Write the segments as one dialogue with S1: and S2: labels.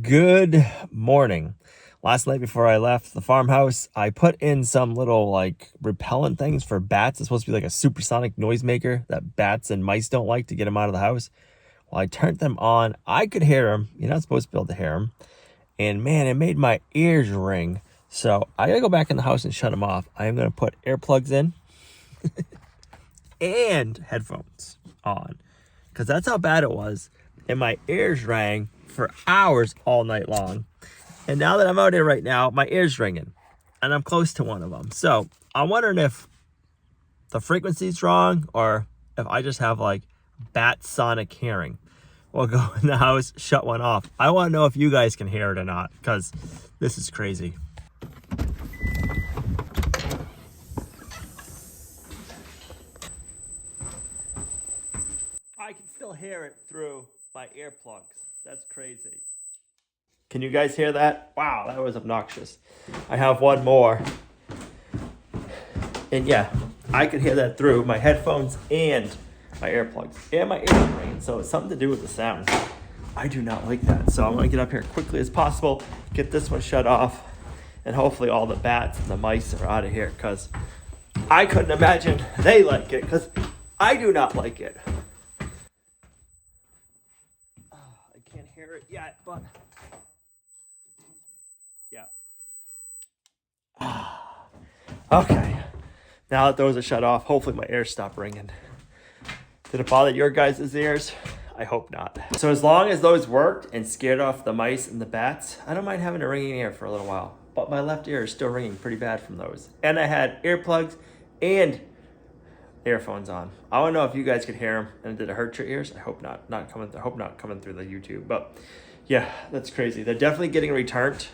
S1: Good morning. Last night before I left the farmhouse, I put in some little like repellent things for bats. It's supposed to be like a supersonic noisemaker that bats and mice don't like to get them out of the house. Well, I turned them on. I could hear them. You're not supposed to be able to hear them. And man, it made my ears ring. So I gotta go back in the house and shut them off. I am gonna put earplugs in and headphones on because that's how bad it was. And my ears rang for hours all night long. And now that I'm out here right now, my ears ringing and I'm close to one of them. So I'm wondering if the frequency's wrong or if I just have like bat sonic hearing. We'll go in the house, shut one off. I want to know if you guys can hear it or not because this is crazy. I can still hear it through my earplugs. That's crazy. Can you guys hear that? Wow, that was obnoxious. I have one more. And yeah, I could hear that through my headphones and my earplugs and my ears ringing. So it's something to do with the sound. I do not like that. So I'm going to get up here quickly as possible, get this one shut off, and hopefully all the bats and the mice are out of here because I couldn't imagine they like it because I do not like it. I can't hear it yet, but yeah. Okay. Now that those are shut off, hopefully my ears stop ringing. Did it bother your guys' ears? I hope not. So as long as those worked and scared off the mice and the bats, I don't mind having a ringing ear for a little while. But my left ear is still ringing pretty bad from those. And I had earplugs and earphones on. I don't know if you guys could hear them. And did it hurt your ears? I hope not. I hope not coming through the YouTube. But yeah, that's crazy. They're definitely getting returned.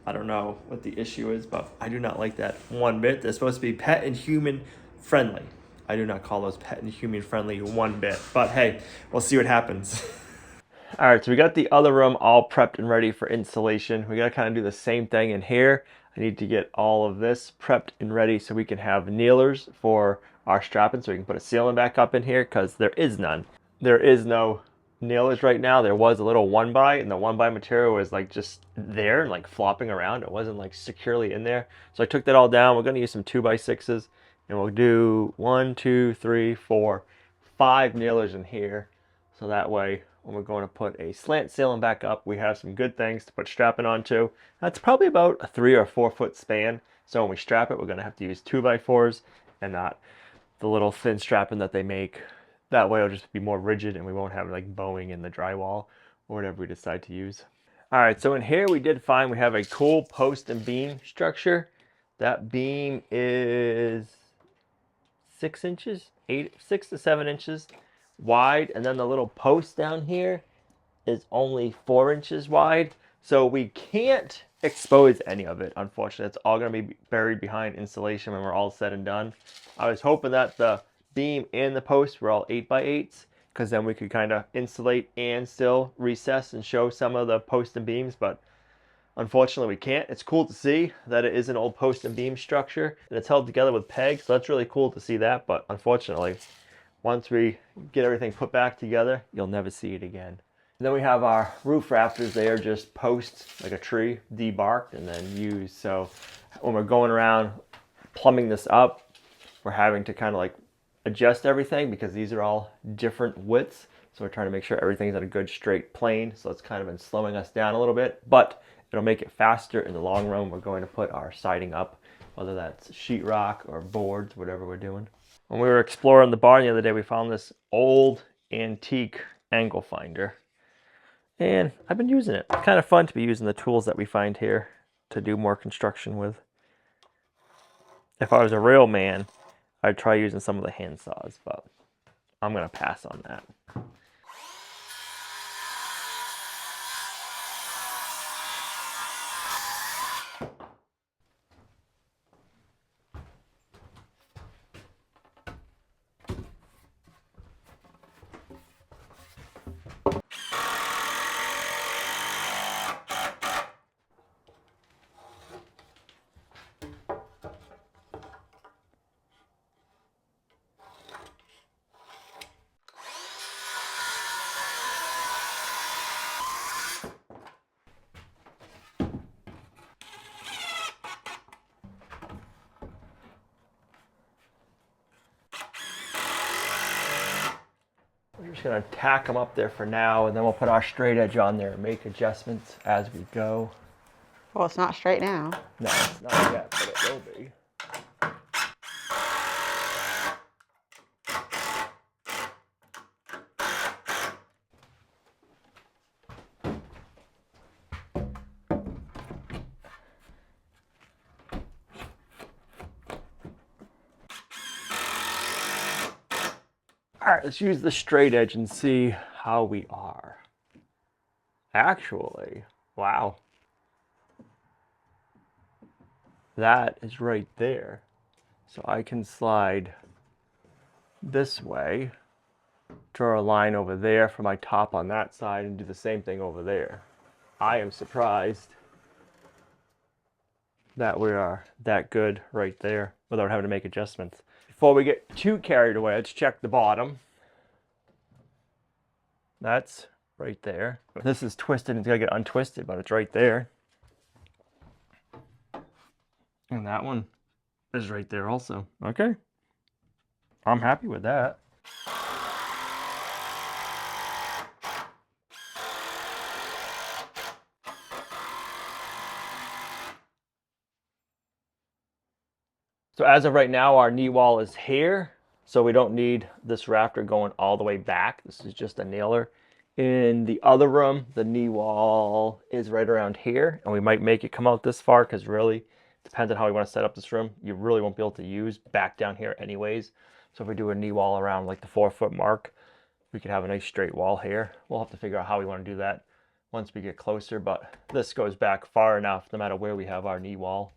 S1: I don't know what the issue is, but I do not like that one bit. They're supposed to be pet and human friendly. I do not call those pet and human friendly one bit, but hey, we'll see what happens. All right, so we got the other room all prepped and ready for installation. We gotta kind of do the same thing in here. I need to get all of this prepped and ready so we can have nailers for our strapping so we can put a ceiling back up in here because there is none. There is no nailers right now. There was a little 1x and the 1x material was like just there and like flopping around. It wasn't like securely in there. So I took that all down. We're gonna use some 2x6s and we'll do 1, 2, 3, 4, 5 nailers in here. So that way when we're going to put a slant ceiling back up, we have some good things to put strapping onto. That's probably about a 3 or 4 foot span. So when we strap it, we're gonna have to use 2x4s and not the little thin strapping that they make. That way it'll just be more rigid and we won't have like bowing in the drywall or whatever we decide to use. All right, so in here we did find we have a cool post and beam structure. That beam is 6 inches, 6 to 7 inches wide. And then the little post down here is only 4 inches wide. So we can't expose any of it, unfortunately. It's all gonna be buried behind insulation when we're all said and done. I was hoping that the beam and the post were all 8x8s because then we could kind of insulate and still recess and show some of the post and beams, but unfortunately we can't. It's cool to see that it is an old post and beam structure and it's held together with pegs, so that's really cool to see that, but unfortunately once we get everything put back together, you'll never see it again. And then we have our roof rafters. They are just posts like a tree, debarked and then used. So when we're going around plumbing this up, we're having to kind of like adjust everything because these are all different widths. So we're trying to make sure everything's at a good straight plane. So it's kind of been slowing us down a little bit, but it'll make it faster in the long run. We're going to put our siding up, whether that's sheetrock or boards, whatever we're doing. When we were exploring the barn the other day, we found this old antique angle finder. And I've been using it. It's kind of fun to be using the tools that we find here to do more construction with. If I was a real man, I'd try using some of the hand saws, but I'm going to pass on that. just gonna tack them up there for now, and then we'll put our straight edge on there and make adjustments as we go.
S2: Well, it's not straight now.
S1: No, it's not yet, but it will be. All right, let's use the straight edge and see how we are. Actually, wow. That is right there. So I can slide this way, draw a line over there for my top on that side, and do the same thing over there. I am surprised that we are that good right there without having to make adjustments. Before we get too carried away, let's check the bottom. That's right there. This is twisted and it's gotta get untwisted, but it's right there. And that one is right there also. Okay. I'm happy with that. So as of right now, our knee wall is here. So we don't need this rafter going all the way back. This is just a nailer. In the other room, the knee wall is right around here, and we might make it come out this far because really depends on how we want to set up this room. You really won't be able to use back down here anyways. So if we do a knee wall around like the 4-foot mark, we could have a nice straight wall here. We'll have to figure out how we want to do that once we get closer, but this goes back far enough no matter where we have our knee wall.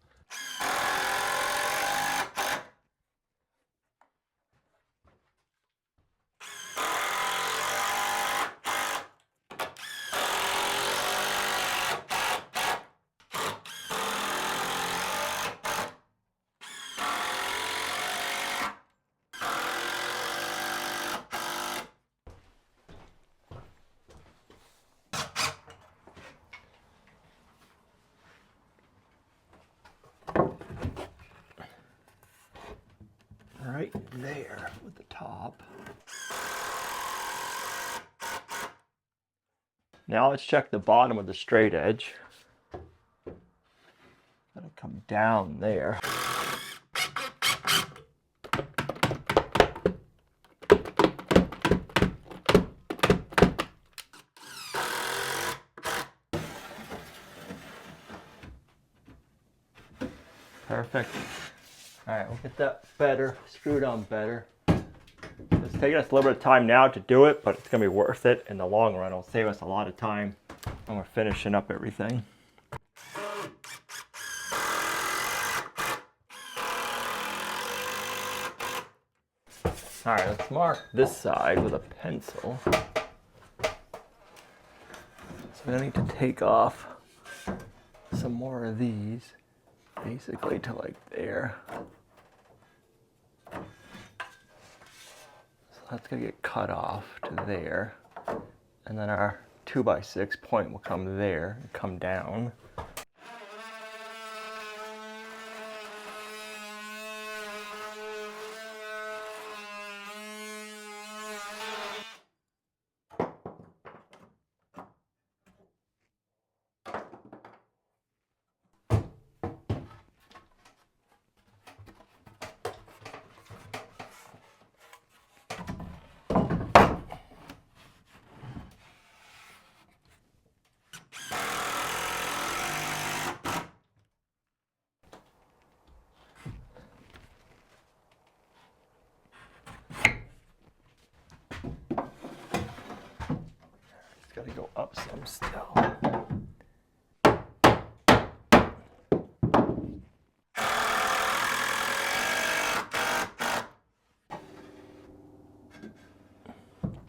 S1: Right there with the top. Now let's check the bottom of the straight edge. That'll come down there. Perfect. All right, we'll get that better, screwed on better. It's taking us a little bit of time now to do it, but it's gonna be worth it in the long run. It'll save us a lot of time when we're finishing up everything. All right, let's mark this side with a pencil. So I need to take off some more of these, basically to like there. That's gonna get cut off to there. And then our 2x6 point will come there and come down. Gotta go up some still.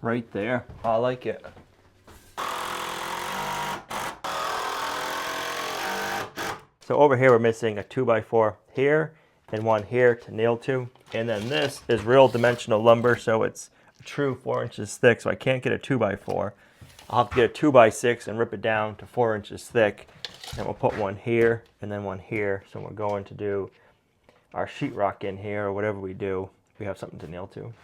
S1: Right there. I like it. So over here we're missing a 2x4 here and one here to nail to. And then this is real dimensional lumber, so it's a true 4 inches thick, so I can't get a 2x4. I'll have to get a 2x6 and rip it down to 4 inches thick. And we'll put one here and then one here. So we're going to do our sheetrock in here or whatever we do. We have something to nail to.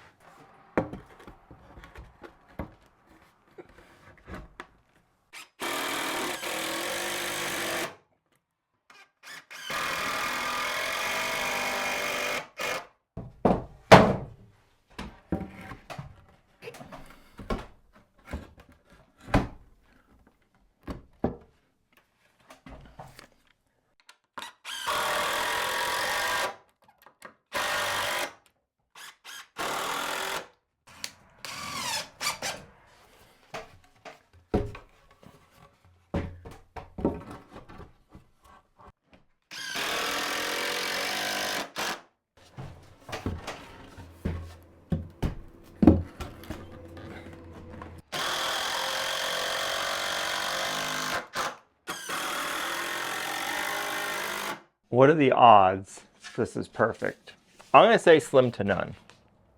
S1: What are the odds this is perfect? I'm going to say slim to none.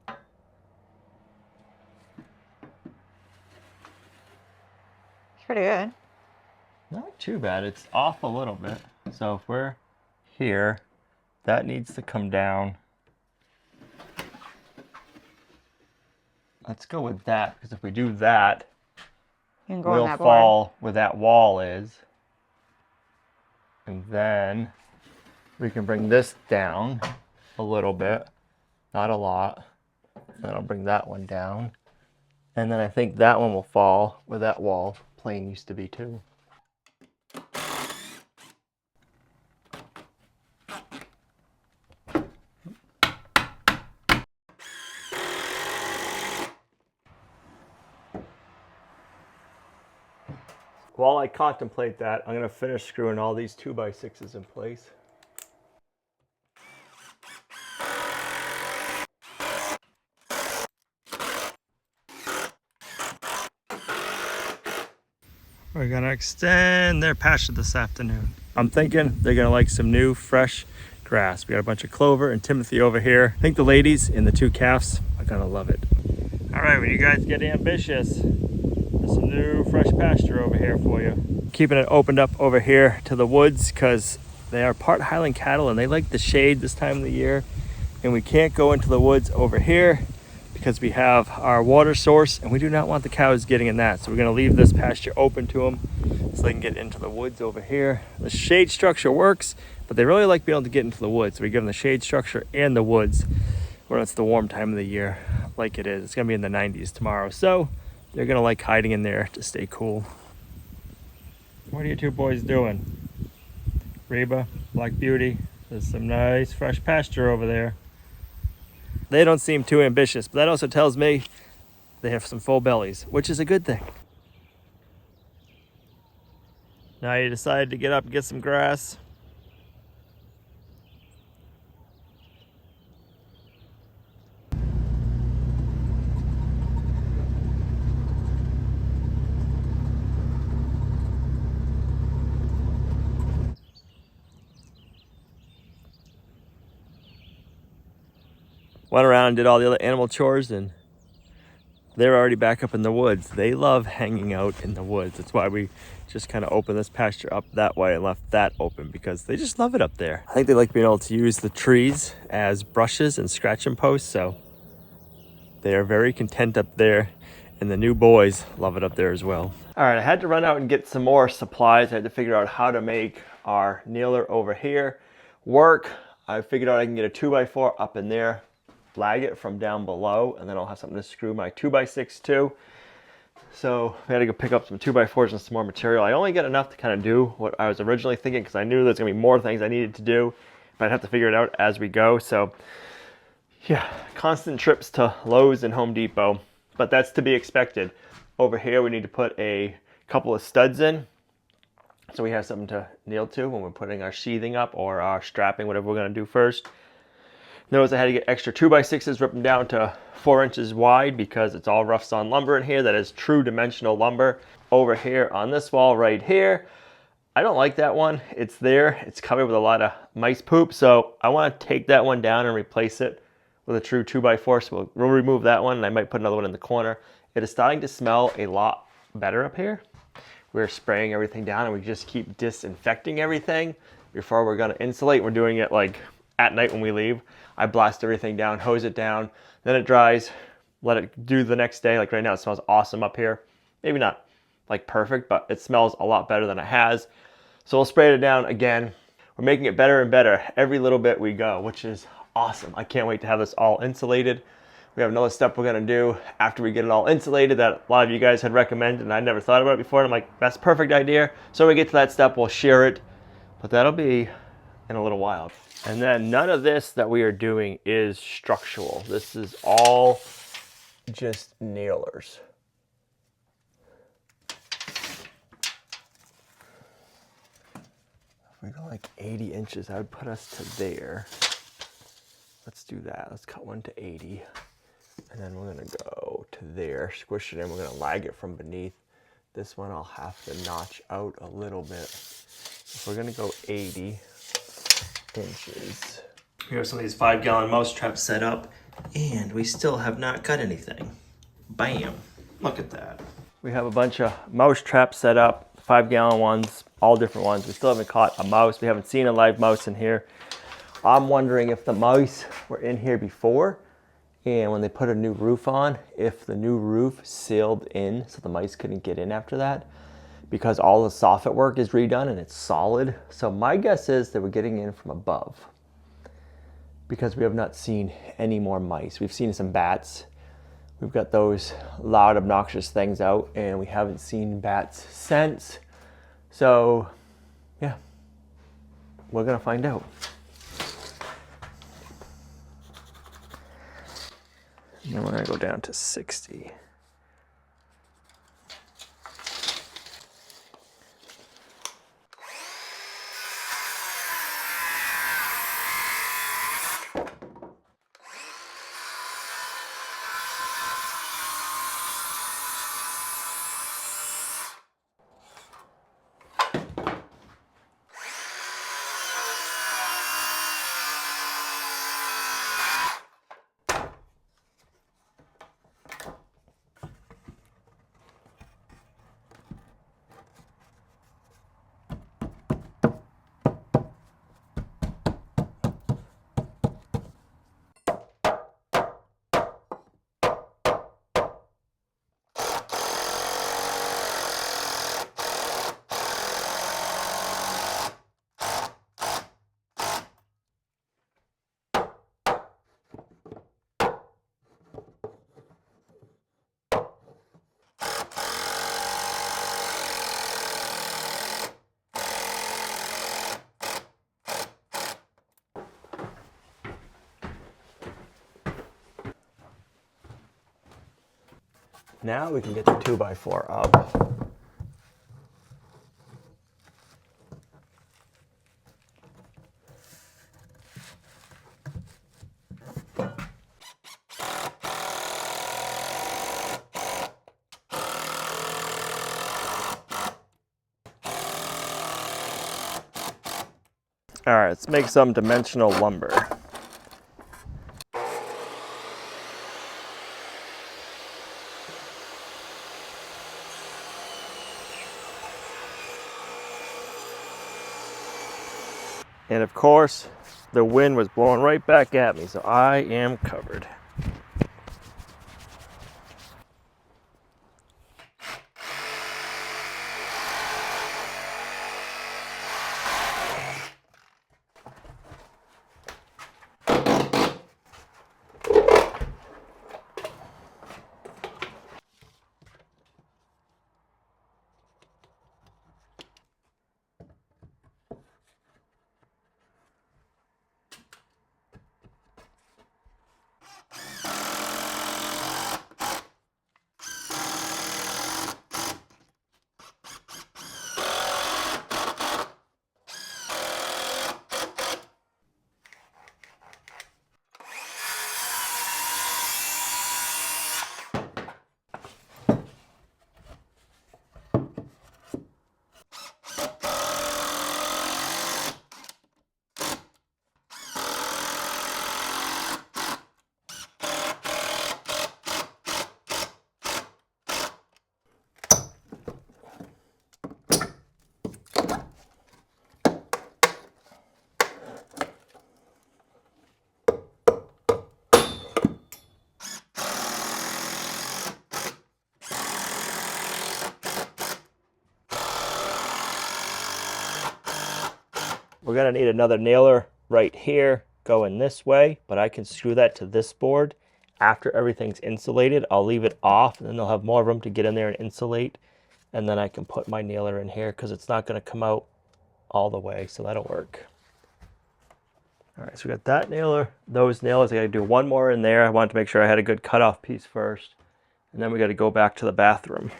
S2: It's pretty good.
S1: Not too bad. It's off a little bit. So if we're here, that needs to come down. Let's go with that, because if we do that,
S2: You can go on
S1: we'll
S2: that board.
S1: fall where that wall is. And then we can bring this down a little bit, not a lot. Then I'll bring that one down. And then I think that one will fall where that wall plane used to be too. While I contemplate that, I'm going to finish screwing all these 2x6s in place. We're going to extend their pasture this afternoon. I'm thinking they're going to like some new, fresh grass. We got a bunch of clover and timothy over here. I think the ladies and the two calves are going to love it. All right, when you guys get ambitious, there's some new, fresh pasture over here for you. Keeping it opened up over here to the woods because they are part Highland cattle and they like the shade this time of the year. And we can't go into the woods over here because we have our water source and we do not want the cows getting in that. So we're gonna leave this pasture open to them so they can get into the woods over here. The shade structure works, but they really like being able to get into the woods. So we give them the shade structure and the woods when it's the warm time of the year like it is. It's gonna be in the 90s tomorrow. So they're gonna like hiding in there to stay cool. What are you two boys doing? Reba, Black Beauty, there's some nice fresh pasture over there. They don't seem too ambitious, but that also tells me they have some full bellies, which is a good thing. Now you decided to get up and get some grass. Went around and did all the other animal chores and they're already back up in the woods. They love hanging out in the woods. That's why we just kind of opened this pasture up that way and left that open because they just love it up there. I think they like being able to use the trees as brushes and scratching posts. So they are very content up there and the new boys love it up there as well. All right, I had to run out and get some more supplies. I had to figure out how to make our kneeler over here work. I figured out I can get a 2x4 up in there, flag it from down below, and then I'll have something to screw my 2x6 to. So I had to go pick up some 2x4s and some more material. I only get enough to kind of do what I was originally thinking because I knew there's gonna be more things I needed to do, but I'd have to figure it out as we go. So yeah, constant trips to Lowe's and Home Depot, but that's to be expected. Over here we need to put a couple of studs in so we have something to kneel to when we're putting our sheathing up or our strapping, whatever we're gonna do first. Notice I had to get extra 2x6s, rip them down to 4 inches wide because it's all rough sawn lumber in here. That is true dimensional lumber. Over here on this wall right here, I don't like that one. It's there, it's covered with a lot of mice poop. So I wanna take that one down and replace it with a true 2x4. So we'll remove that one and I might put another one in the corner. It is starting to smell a lot better up here. We're spraying everything down and we just keep disinfecting everything before we're gonna insulate. We're doing it like at night when we leave. I blast everything down, hose it down, then it dries, let it do the next day. Like right now, it smells awesome up here. Maybe not like perfect, but it smells a lot better than it has. So we'll spray it down again. We're making it better and better every little bit we go, which is awesome. I can't wait to have this all insulated. We have another step we're gonna do after we get it all insulated that a lot of you guys had recommended and I never thought about it before. And I'm like, that's a perfect idea. So when we get to that step, we'll share it, but that'll be in a little while. And then none of this that we are doing is structural. This is all just nailers. If we go like 80 inches, that would put us to there. Let's do that. Let's cut one to 80. And then we're gonna go to there, squish it in. We're gonna lag it from beneath. This one I'll have to notch out a little bit. If we're gonna go 80, inches. We have some of these 5-gallon mouse traps set up, and we still have not cut anything. Bam! Look at that. We have a bunch of mouse traps set up, 5-gallon ones, all different ones. We still haven't caught a mouse. We haven't seen a live mouse in here. I'm wondering if the mice were in here before, and when they put a new roof on, if the new roof sealed in so the mice couldn't get in after that, because all the soffit work is redone and it's solid. So my guess is that we're getting in from above, because we have not seen any more mice. We've seen some bats. We've got those loud, obnoxious things out, and we haven't seen bats since. So, yeah, we're gonna find out. And then we're gonna go down to 60. Now we can get the 2x4 up. All right, let's make some dimensional lumber. And of course, the wind was blowing right back at me, so I am covered. We're gonna need another nailer right here going this way, but I can screw that to this board. After everything's insulated, I'll leave it off, and then they'll have more room to get in there and insulate. And then I can put my nailer in here because it's not gonna come out all the way, so that'll work. All right, so we got that nailer, those nailers. I gotta do one more in there. I wanted to make sure I had a good cutoff piece first. And then we gotta go back to the bathroom.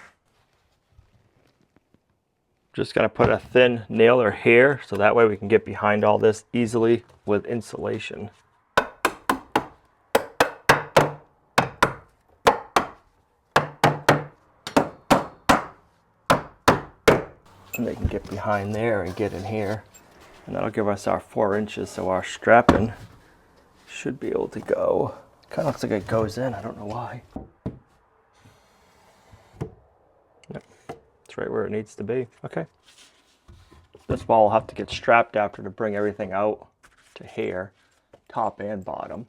S1: Just gonna put a thin nailer here, so that way we can get behind all this easily with insulation. And they can get behind there and get in here. And that'll give us our 4 inches, so our strapping should be able to go. Kind of looks like it goes in, I don't know why. Yep, it's right where it needs to be. Okay. This ball will have to get strapped after to bring everything out to here, top and bottom.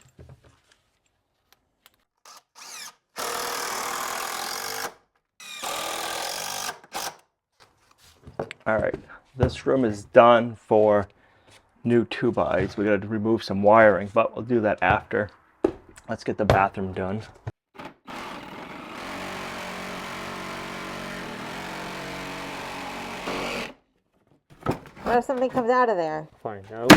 S1: All right, this room is done for new 2x. We gotta remove some wiring, but we'll do that after. Let's get the bathroom done.
S2: What if something comes out of there?
S1: Find out.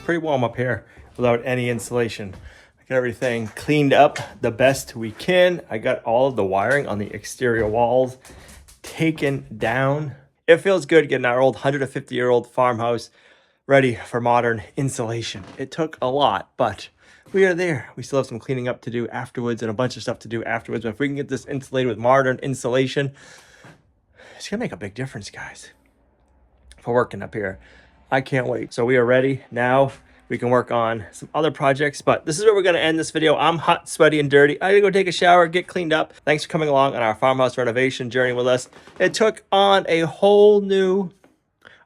S1: Pretty warm up here without any insulation. I got everything cleaned up the best we can. I got all of the wiring on the exterior walls taken down. It feels good getting our old 150-year-old farmhouse ready for modern insulation. It took a lot, but we are there. We still have some cleaning up to do afterwards and a bunch of stuff to do afterwards. But if we can get this insulated with modern insulation, it's gonna make a big difference, guys, for working up here. I can't wait. So we are ready now. We can work on some other projects, but this is where we're going to end this video. I'm hot, sweaty, and dirty. I gotta go take a shower, get cleaned up. Thanks for coming along on our farmhouse renovation journey with us. It took on a whole new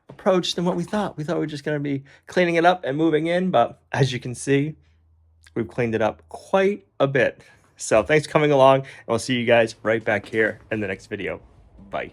S1: approach than what we thought. We thought we were just going to be cleaning it up and moving in, but as you can see, we've cleaned it up quite a bit. So thanks for coming along, and we'll see you guys right back here in the next video. Bye.